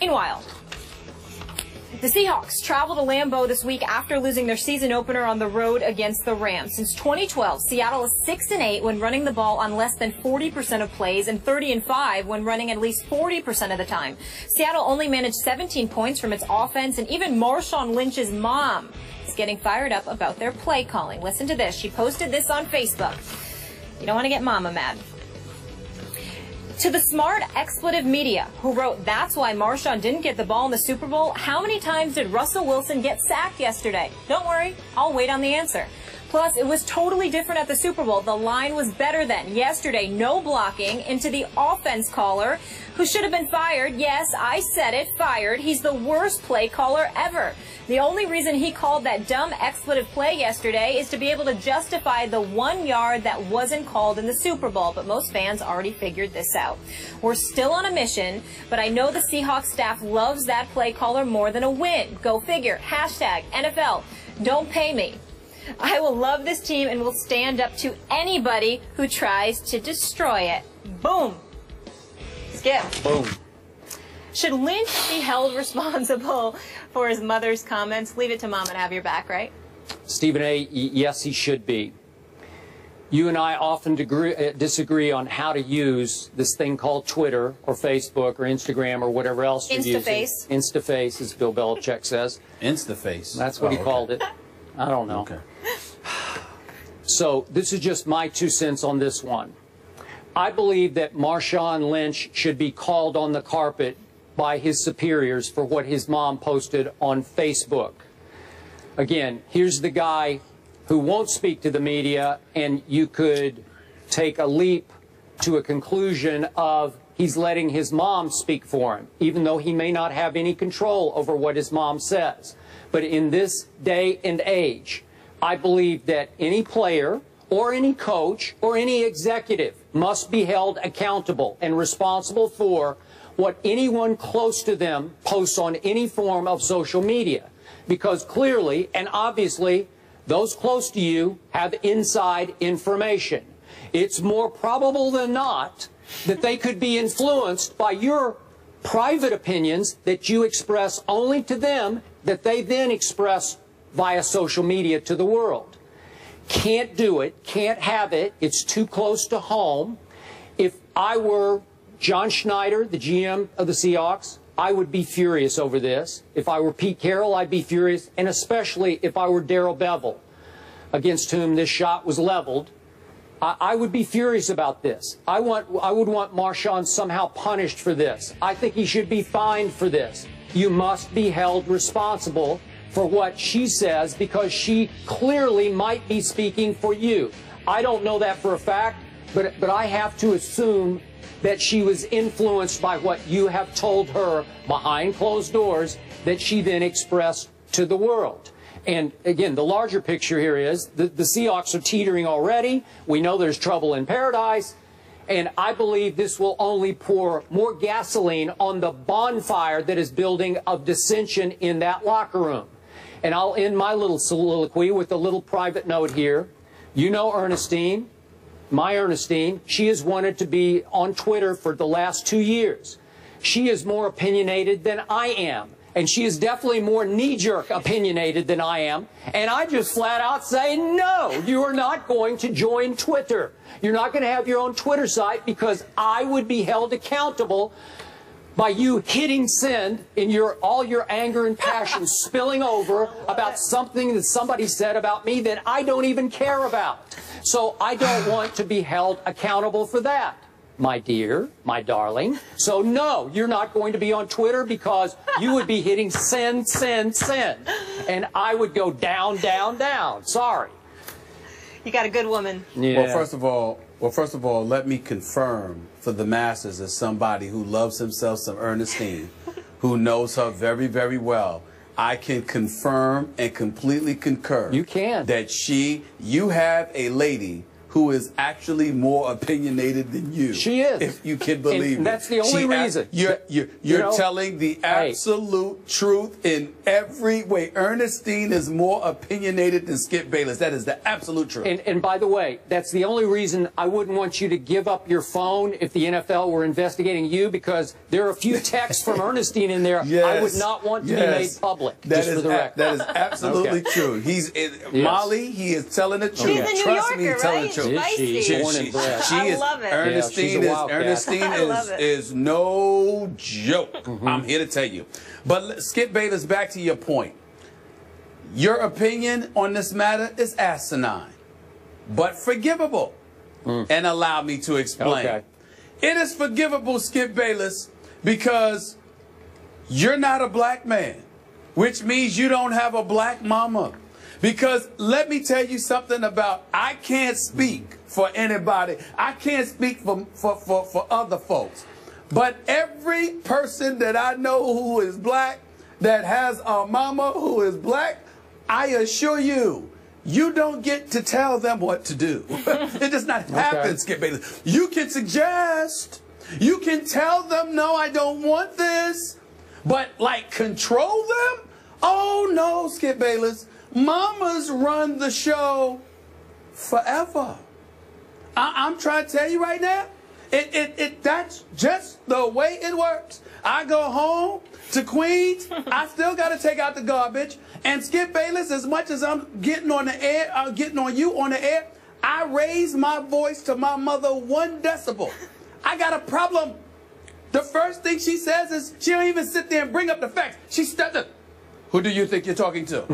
Meanwhile, the Seahawks travel to Lambeau this week after losing their season opener on the road against the Rams. Since 2012, Seattle is 6-8 when running the ball on less than 40% of plays and 30-5 when running at least 40% of the time. Seattle only managed 17 points from its offense, and even Marshawn Lynch's mom is getting fired up about their play calling. Listen to this. She posted this on Facebook. You don't want to get mama mad. To the smart expletive media who wrote, "That's why Marshawn didn't get the ball in the Super Bowl. How many times did Russell Wilson get sacked yesterday?" Don't worry, I'll wait on the answer. Plus, it was totally different at the Super Bowl. The line was better then. Yesterday, no blocking into the offense caller, who should have been fired. Yes, I said it, fired. He's the worst play caller ever. The only reason he called that dumb expletive play yesterday is to be able to justify the 1 yard that wasn't called in the Super Bowl. But most fans already figured this out. We're still on a mission, but I know the Seahawks staff loves that play caller more than a win. Go figure. Hashtag NFL. Don't pay me. I will love this team and will stand up to anybody who tries to destroy it. Boom. Skip. Boom. Should Lynch be held responsible for his mother's comments? Leave it to Mom and have your back, right? Stephen A., yes, he should be. You and I often disagree on how to use this thing called Twitter or Facebook or Instagram or whatever else you're using. Instaface. Instaface, as Bill Belichick says. Instaface. That's what he called it. I don't know. Okay. So this is just my 2 cents on this one. I believe that Marshawn Lynch should be called on the carpet by his superiors for what his mom posted on Facebook. Again, here's the guy who won't speak to the media, and you could take a leap to a conclusion of he's letting his mom speak for him, even though he may not have any control over what his mom says. But in this day and age, I believe that any player or any coach or any executive must be held accountable and responsible for what anyone close to them posts on any form of social media. Because clearly and obviously, those close to you have inside information. It's more probable than not that they could be influenced by your private opinions that you express only to them, that they then express via social media to the world. Can't do it, can't have it, it's too close to home. If I were John Schneider, the GM of the Seahawks, I would be furious over this. If I were Pete Carroll, I'd be furious, and especially if I were Darrell Bevell, against whom this shot was leveled, I would be furious about this. I would want Marshawn somehow punished for this. I think he should be fined for this. You must be held responsible for what she says, because she clearly might be speaking for you. I don't know that for a fact, but I have to assume that she was influenced by what you have told her behind closed doors that she then expressed to the world. And again, the larger picture here is the Seahawks are teetering already. We know there's trouble in paradise. And I believe this will only pour more gasoline on the bonfire that is building of dissension in that locker room. And I'll end my little soliloquy with a little private note here. You know Ernestine, my Ernestine, she has wanted to be on Twitter for the last 2 years. She is more opinionated than I am. And she is definitely more knee-jerk opinionated than I am. And I just flat out say, no, you are not going to join Twitter. You're not going to have your own Twitter site, because I would be held accountable by you hitting send in all your anger and passion spilling over about something that somebody said about me that I don't even care about. So I don't want to be held accountable for that, my dear, my darling. So no, you're not going to be on Twitter, because you would be hitting send, send, send. And I would go down, down, down. Sorry. You got a good woman. Yeah. Well, first of all, let me confirm for the masses, as somebody who loves himself some Ernestine, who knows her very, very well, I can confirm and completely concur. You can. That you have a lady who is actually more opinionated than you. She is. If you can believe and that's the only reason. You're telling the absolute truth in every way. Ernestine is more opinionated than Skip Bayless. That is the absolute truth. And by the way, that's the only reason I wouldn't want you to give up your phone if the NFL were investigating you, because there are a few texts from Ernestine in there I would not want to be made public. That is absolutely true. He's Molly. He is telling the truth. She's a New Trust Yorker, me, right? telling the truth. Born and bred. I love it. Ernestine is no joke. I'm here to tell you. But Skip Bayless, back to your point. Your opinion on this matter is asinine, but forgivable. And allow me to explain. Okay. It is forgivable, Skip Bayless, because you're not a black man, which means you don't have a black mama. Because let me tell you something about, I can't speak for anybody. I can't speak for other folks. But every person that I know who is black, that has a mama who is black, I assure you, you don't get to tell them what to do. It does not happen, Skip Bayless. You can suggest, you can tell them, no, I don't want this, but like control them? Oh no, Skip Bayless. Mamas run the show forever. I'm trying to tell you right now, that's just the way it works. I go home to Queens, I still got to take out the garbage. And Skip Bayless, as much as I'm getting on the air, getting on you on the air, I raise my voice to my mother 1 decibel. I got a problem. The first thing she says is, she don't even sit there and bring up the facts. She steps up. Who do you think you're talking to?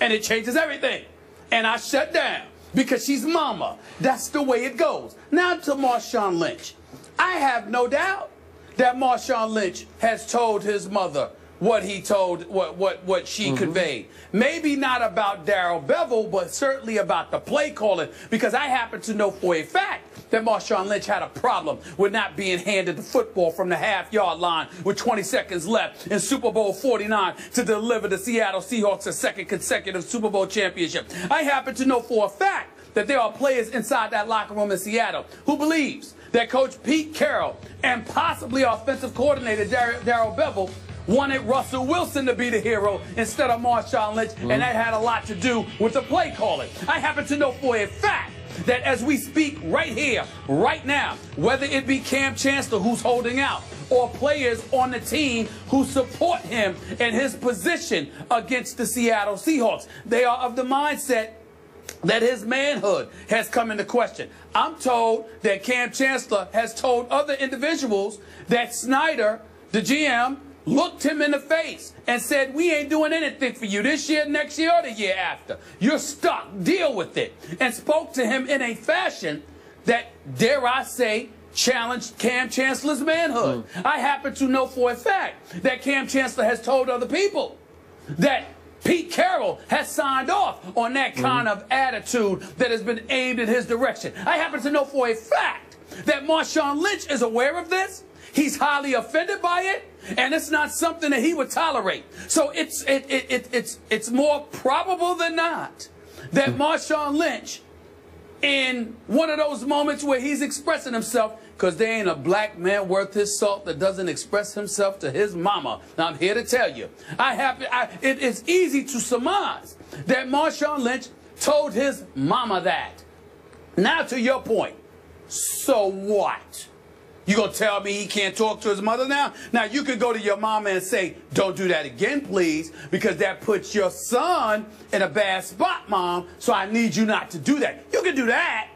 And it changes everything. And I shut down because she's mama. That's the way it goes. Now to Marshawn Lynch. I have no doubt that Marshawn Lynch has told his mother what he told, what she conveyed. Maybe not about Darrell Bevell, but certainly about the play calling, because I happen to know for a fact that Marshawn Lynch had a problem with not being handed the football from the half-yard line with 20 seconds left in Super Bowl 49 to deliver the Seattle Seahawks a second consecutive Super Bowl championship. I happen to know for a fact that there are players inside that locker room in Seattle who believes that Coach Pete Carroll and possibly offensive coordinator Darrell Bevell wanted Russell Wilson to be the hero instead of Marshawn Lynch, and that had a lot to do with the play calling. I happen to know for a fact that as we speak right here, right now, whether it be Cam Chancellor who's holding out, or players on the team who support him and his position against the Seattle Seahawks, they are of the mindset that his manhood has come into question. I'm told that Cam Chancellor has told other individuals that Snyder, the GM, looked him in the face and said, we ain't doing anything for you this year, next year, or the year after. You're stuck. Deal with it. And spoke to him in a fashion that, dare I say, challenged Cam Chancellor's manhood. I happen to know for a fact that Cam Chancellor has told other people that Pete Carroll has signed off on that kind of attitude that has been aimed in his direction. I happen to know for a fact that Marshawn Lynch is aware of this. He's highly offended by it, and it's not something that he would tolerate. So it's more probable than not that Marshawn Lynch, in one of those moments where he's expressing himself, because there ain't a black man worth his salt that doesn't express himself to his mama. Now, I'm here to tell you, it is easy to surmise that Marshawn Lynch told his mama that. Now, to your point, so what? You gonna tell me he can't talk to his mother now? Now, you could go to your mama and say, don't do that again, please, because that puts your son in a bad spot, Mom, so I need you not to do that. You can do that.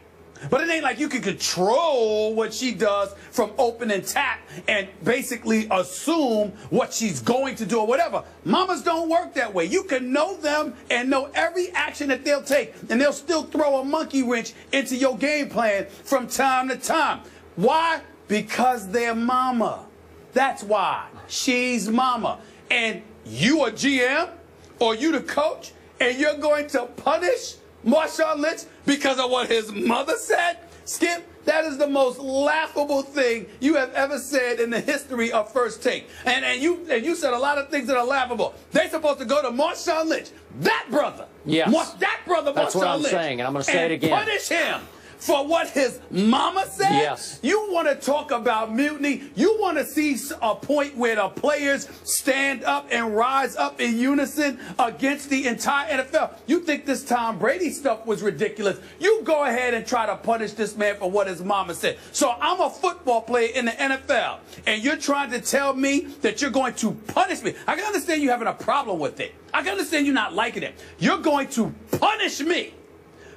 But it ain't like you can control what she does from open and tap and basically assume what she's going to do or whatever. Mamas don't work that way. You can know them and know every action that they'll take, and they'll still throw a monkey wrench into your game plan from time to time. Why? Because they're mama. That's why. She's mama. And you a GM or you the coach, and you're going to punish Marshawn Lynch because of what his mother said? Skip, that is the most laughable thing you have ever said in the history of First Take. And you said a lot of things that are laughable. They're supposed to go to Marshawn Lynch, that brother. Yes. That brother, That's Marshawn what I'm Lynch, saying, and I'm going to say it again. Punish him for what his mama said? Yes. You want to talk about mutiny? You want to see a point where the players stand up and rise up in unison against the entire NFL? You think this Tom Brady stuff was ridiculous? You go ahead and try to punish this man for what his mama said. So I'm a football player in the NFL, and you're trying to tell me that you're going to punish me. I can understand you having a problem with it. I can understand you not liking it. You're going to punish me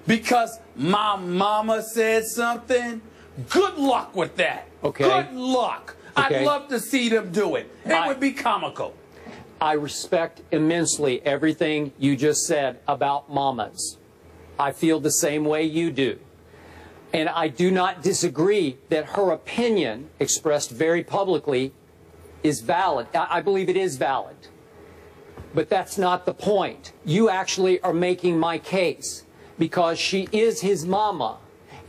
because my mama said something? Good luck with that. Okay. Good luck. Okay. I'd love to see them do it. It would be comical. I respect immensely everything you just said about mamas. I feel the same way you do. And I do not disagree that her opinion, expressed very publicly, is valid. I believe it is valid. But that's not the point. You actually are making my case because she is his mama,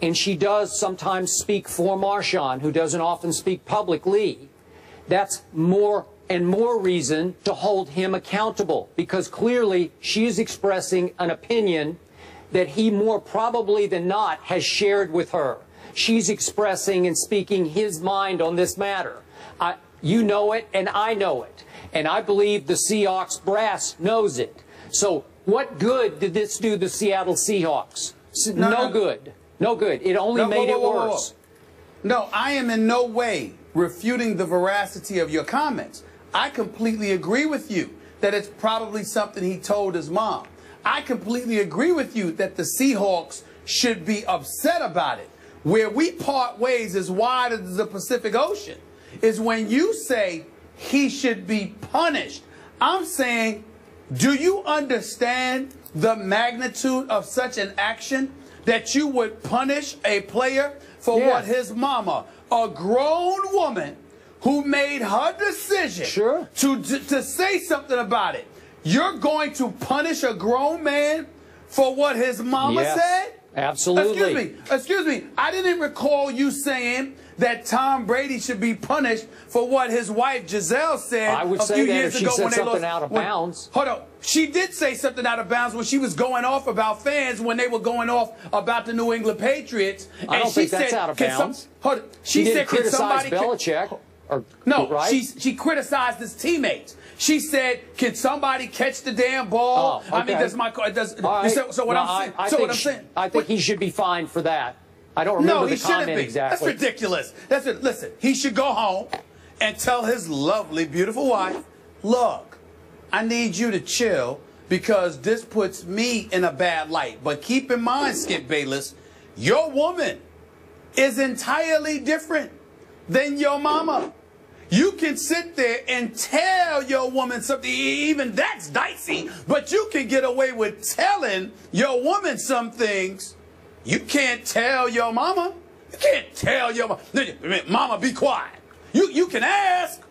and she does sometimes speak for Marshawn, who doesn't often speak publicly. That's more and more reason to hold him accountable, because clearly she is expressing an opinion that he more probably than not has shared with her. She's expressing and speaking his mind on this matter. You know it, and I know it. And I believe the Seahawks brass knows it. So what good did this do the Seattle Seahawks? No good. No good. It only made it worse. No, I am in no way refuting the veracity of your comments. I completely agree with you that it's probably something he told his mom. I completely agree with you that the Seahawks should be upset about it. Where we part ways as wide as the Pacific Ocean is when you say he should be punished. I'm saying, do you understand the magnitude of such an action that you would punish a player for what his mama, a grown woman who made her decision to say something about it, you're going to punish a grown man for what his mama said? Absolutely. Excuse me. I didn't recall you saying that Tom Brady should be punished for what his wife Giselle said I would a say few that years if she ago said when they something lost. out of bounds. Hold on. She did say something out of bounds when she was going off about fans when they were going off about the New England Patriots. I don't think that's out of bounds. She didn't said, criticize Belichick. No, right? she criticized his teammates. She said, "Can somebody catch the damn ball?" Oh, okay. I mean, does my so what I'm saying? I think he should be fined for that. I don't remember the comment exactly. That's ridiculous. Listen, he should go home and tell his lovely, beautiful wife, "Look, I need you to chill because this puts me in a bad light. But keep in mind, Skip Bayless, your woman is entirely different than your mama. You can sit there and tell your woman something, even that's dicey, but you can get away with telling your woman some things. You can't tell your mama. You can't tell your mama, mama, be quiet. You can ask,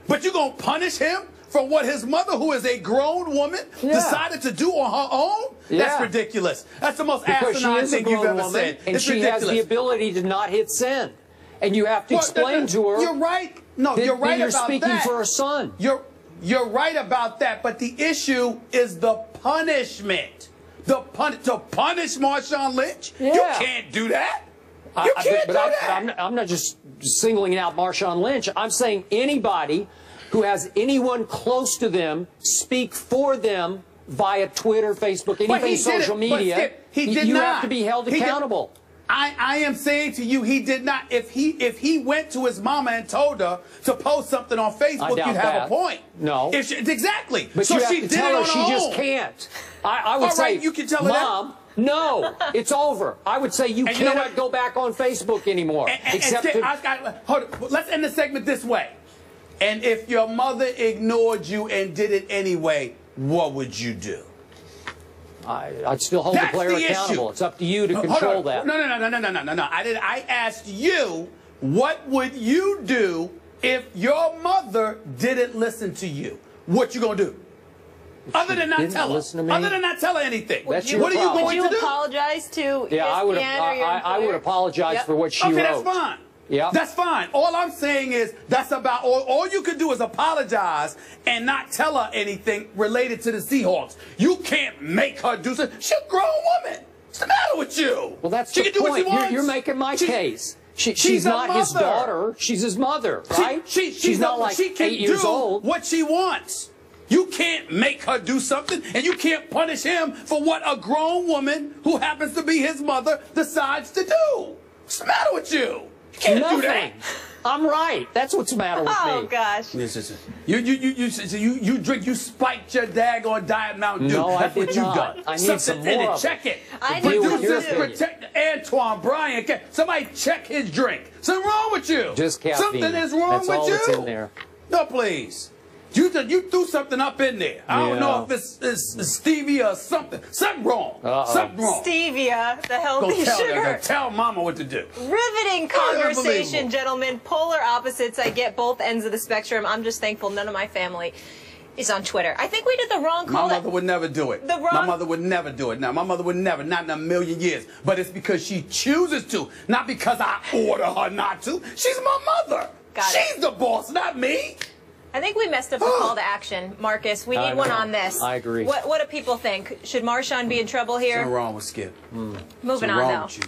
but you're going to punish him for what his mother, who is a grown woman, decided to do on her own? That's ridiculous. That's the most asinine thing you've ever said. And it's she ridiculous. has the ability to not hit send. And you have to explain to her. You're right. No, you're right you're about speaking that. for her son. You're right about that. But the issue is the punishment. To punish Marshawn Lynch? You can't do that. You can't do that. I'm not just singling out Marshawn Lynch. I'm saying anybody who has anyone close to them speak for them via Twitter, Facebook, anything social media. You have to be held accountable. I am saying to you, he did not. If he went to his mama and told her to post something on Facebook, you'd have a point. No. Exactly. But so you have she to did tell it her on she her just own. can't. I would say, you can tell her Mom, no, it's over. I would say you cannot go back on Facebook anymore. Let's end the segment this way. And if your mother ignored you and did it anyway, what would you do? I'd still hold the player accountable. It's up to you to control that. No. I asked you, what would you do if your mother didn't listen to you? What you gonna do? Other than not tell her. Other than not tell her anything. What are you going to do? Would you apologize to ESPN I would apologize for what she wrote. Okay, that's fine. Yeah. That's fine. All I'm saying is that's about all you could do is apologize and not tell her anything related to the Seahawks. You can't make her do something. She's a grown woman. What's the matter with you? Well, that's she the can do point. what she wants. You're making my case. She's she's not his mother. daughter. She's his mother, right? She's not like she can 8 years do old. what she wants. You can't make her do something, and you can't punish him for what a grown woman who happens to be his mother decides to do. What's the matter with you? You can't do that. I'm right. That's what's the matter with me. Oh gosh. You drink. You spiked your daggone Diet Mountain Dew. No, That's I what did you not. done. I need Something some in more it. of Check it. I Deal with need your Producers opinion. protect Antoine Bryan. Somebody check his drink. Something wrong with you? Just caffeine. Something is wrong That's with all you. that's in there. No, please. You threw something up in there. I don't know if it's stevia or something. Something wrong. Something wrong. Stevia, the healthy sugar. Tell Mama what to do. Riveting conversation, Unbelievable. gentlemen. Polar opposites. I get both ends of the spectrum. I'm just thankful none of my family is on Twitter. I think we did the wrong call. My mother would never do it. My mother would never do it. Now, my mother would never, not in a million years. But it's because she chooses to, not because I order her not to. She's my mother. Got it. She's the boss, not me. I think we messed up the call to action, Marcus. We need one on this. I agree. What do people think? Should Marshawn be in trouble here? What's wrong with Skip? Moving on, though.